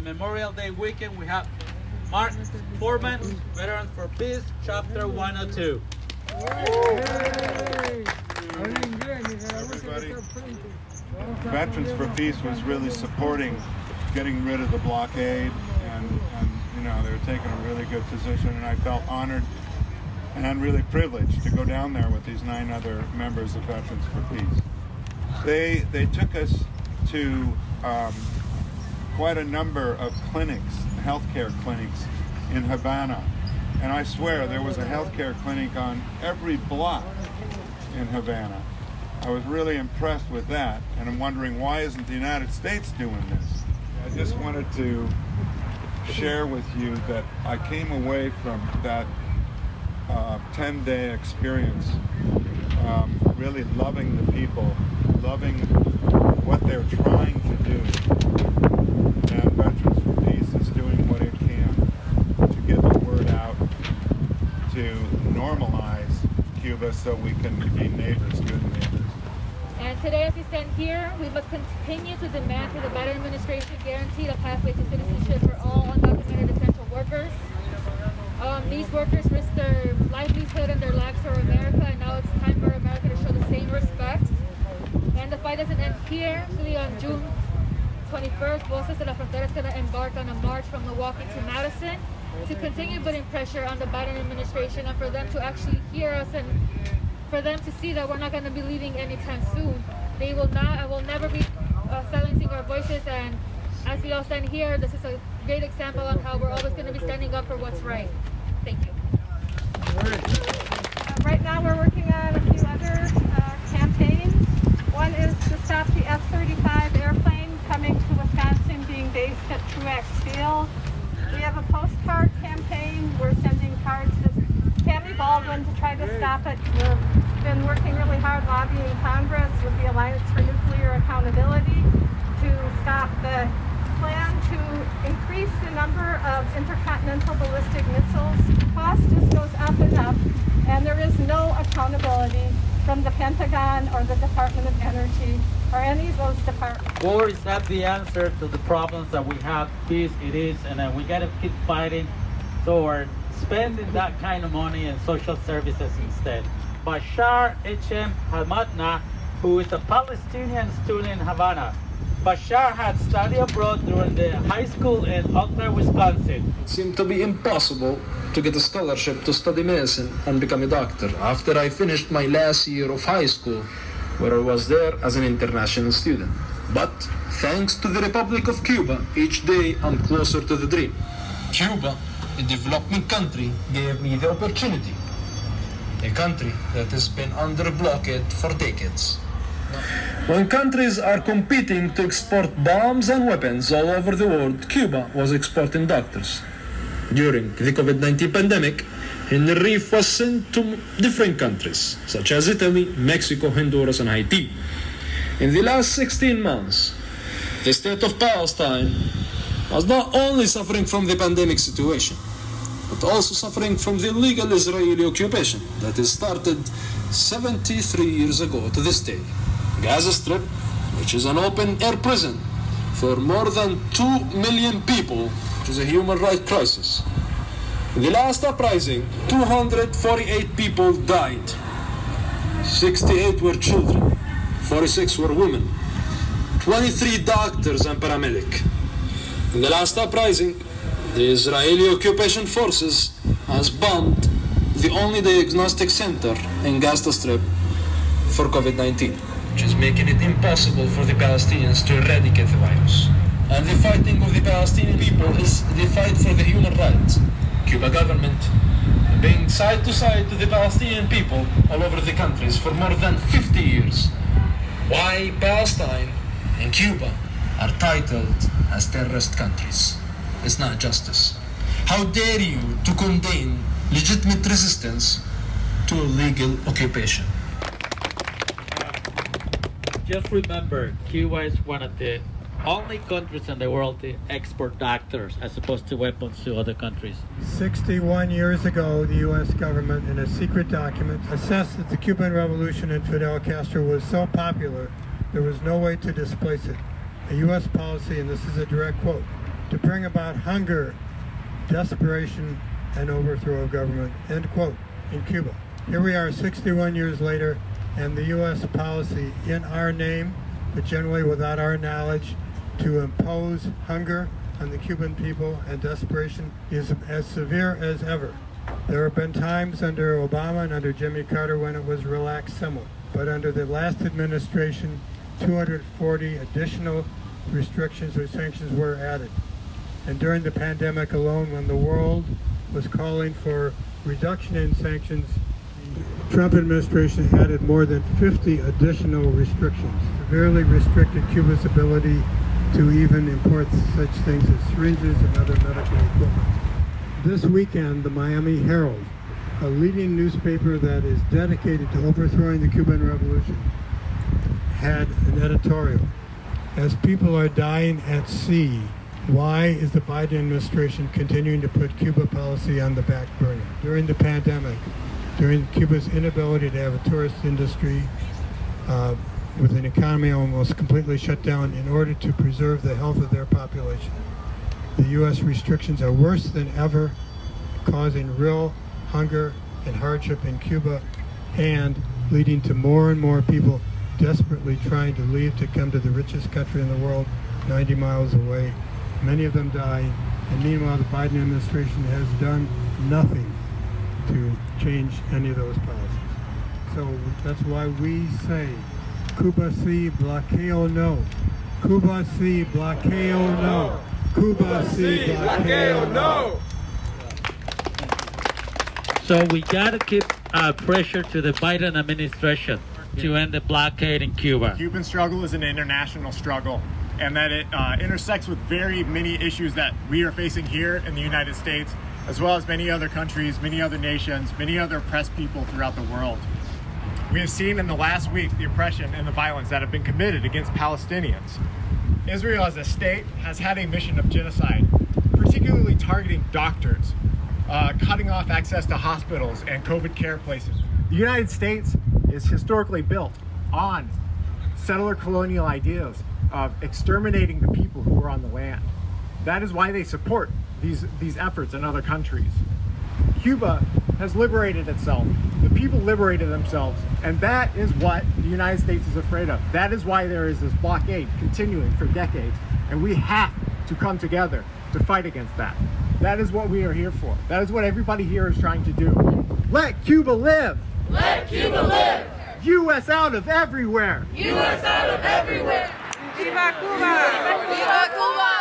Memorial Day weekend, we have Mark Foreman, Veterans for Peace, Chapter 102. Everybody, Veterans for Peace was really supporting getting rid of the blockade, and you know, they were taking a really good position, and I felt honored and really privileged to go down there with these 9 other members of Veterans for Peace. They took us to quite a number of clinics, healthcare clinics in Havana, and I swear there was a healthcare clinic on every block in Havana. I was really impressed with that, and I'm wondering, why isn't the United States doing this? I just wanted to share with you that I came away from that 10-day experience really loving the people, loving what they're trying to do. And Veterans for Peace is doing what it can to get the word out, to normalize Cuba so we can be neighbors, good neighbors. And today, as we stand here, we must continue to demand for the Biden administration guarantee a pathway to citizenship for all undocumented essential workers. These workers risk their livelihood and their lives for America, and now it's time for America to show the same respect. And the fight doesn't end here. Actually, on June 21st, Voces de la Frontera is going to embark on a march from Milwaukee to Madison to continue putting pressure on the Biden administration and for them to actually hear us and for them to see that we're not going to be leaving anytime soon. They will not, I will never be silencing our voices, and as we all stand here, this is a great example on how we're always going to be standing up for what's right. Thank you. Right now we're working on a few other campaigns. One is to stop the F-35 airplane coming to Wisconsin being based at Truax Field. We have a postcard campaign. We're sending cards to Tammy Baldwin to try to stop it. We've been working really hard lobbying Congress with the Alliance for Nuclear Accountability to stop the plan to increase the number of intercontinental ballistic missiles. The cost just goes up and up, and there is no accountability from the Pentagon or the Department of Energy or any of those departments. War is not the answer to the problems that we have. Peace it is, and we got to keep fighting toward spending that kind of money in social services instead. Bashar H.M. Hamadna, who is a Palestinian student in Havana. Bashar had studied abroad during the high school in Eau Claire, Wisconsin. It seemed to be impossible to get a scholarship to study medicine and become a doctor after I finished my last year of high school, where I was there as an international student. But thanks to the Republic of Cuba, each day I'm closer to the dream. Cuba, a developing country, gave me the opportunity. A country that has been under blockade for decades. When countries are competing to export bombs and weapons all over the world, Cuba was exporting doctors. During the COVID-19 pandemic, relief was sent to different countries, such as Italy, Mexico, Honduras, and Haiti. In the last 16 months, the state of Palestine was not only suffering from the pandemic situation, but also suffering from the illegal Israeli occupation that has started 73 years ago to this day. Gaza Strip, which is an open-air prison for more than 2 million people, which is a human rights crisis. In the last uprising, 248 people died. 68 were children, 46 were women, 23 doctors and paramedics. In the last uprising, the Israeli occupation forces has bombed the only diagnostic center in Gaza Strip for COVID-19, which is making it impossible for the Palestinians to eradicate the virus. And the fighting of the Palestinian people is the fight for the human rights. Cuba government being side to side to the Palestinian people all over the countries for more than 50 years. Why Palestine and Cuba are titled as terrorist countries? It's not justice. How dare you to condemn legitimate resistance to illegal occupation? Just remember, Cuba is one of the only countries in the world to export doctors as opposed to weapons to other countries. 61 years ago, the U.S. government, in a secret document, assessed that the Cuban Revolution and Fidel Castro was so popular, there was no way to displace it. A U.S. policy, and this is a direct quote, to bring about hunger, desperation, and overthrow of government, end quote, in Cuba. Here we are 61 years later, and the U.S. policy in our name, but generally without our knowledge, to impose hunger on the Cuban people and desperation is as severe as ever. There have been times under Obama and under Jimmy Carter when it was relaxed somewhat, but under the last administration, 240 additional restrictions or sanctions were added. And during the pandemic alone, when the world was calling for reduction in sanctions, the Trump administration added more than 50 additional restrictions, severely restricted Cuba's ability to even import such things as syringes and other medical equipment. This weekend, the Miami Herald, a leading newspaper that is dedicated to overthrowing the Cuban Revolution, had an editorial. As people are dying at sea, why is the Biden administration continuing to put Cuba policy on the back burner? During the pandemic, during Cuba's inability to have a tourist industry, with an economy almost completely shut down in order to preserve the health of their population. The U.S. restrictions are worse than ever, causing real hunger and hardship in Cuba and leading to more and more people desperately trying to leave to come to the richest country in the world, 90 miles away. Many of them dying, and meanwhile the Biden administration has done nothing to change any of those policies. So that's why we say, Cuba si, blockade no. Cuba si, blockade no. Cuba si, blockade no. So we got to keep pressure to the Biden administration to end the blockade in Cuba. The Cuban struggle is an international struggle, and that it intersects with very many issues that we are facing here in the United States, as well as many other countries, many other nations, many other oppressed people throughout the world. We have seen in the last week the oppression and the violence that have been committed against Palestinians. Israel as a state has had a mission of genocide, particularly targeting doctors, cutting off access to hospitals and COVID care places. The United States is historically built on settler colonial ideas of exterminating the people who are on the land. That is why they support these efforts in other countries. Cuba has liberated itself. The people liberated themselves, and that is what the United States is afraid of. That is why there is this blockade continuing for decades, and we have to come together to fight against that. That is what we are here for. That is what everybody here is trying to do. Let Cuba live! Let Cuba live! U.S. out of everywhere! U.S. out of everywhere! Viva Cuba! Viva Cuba!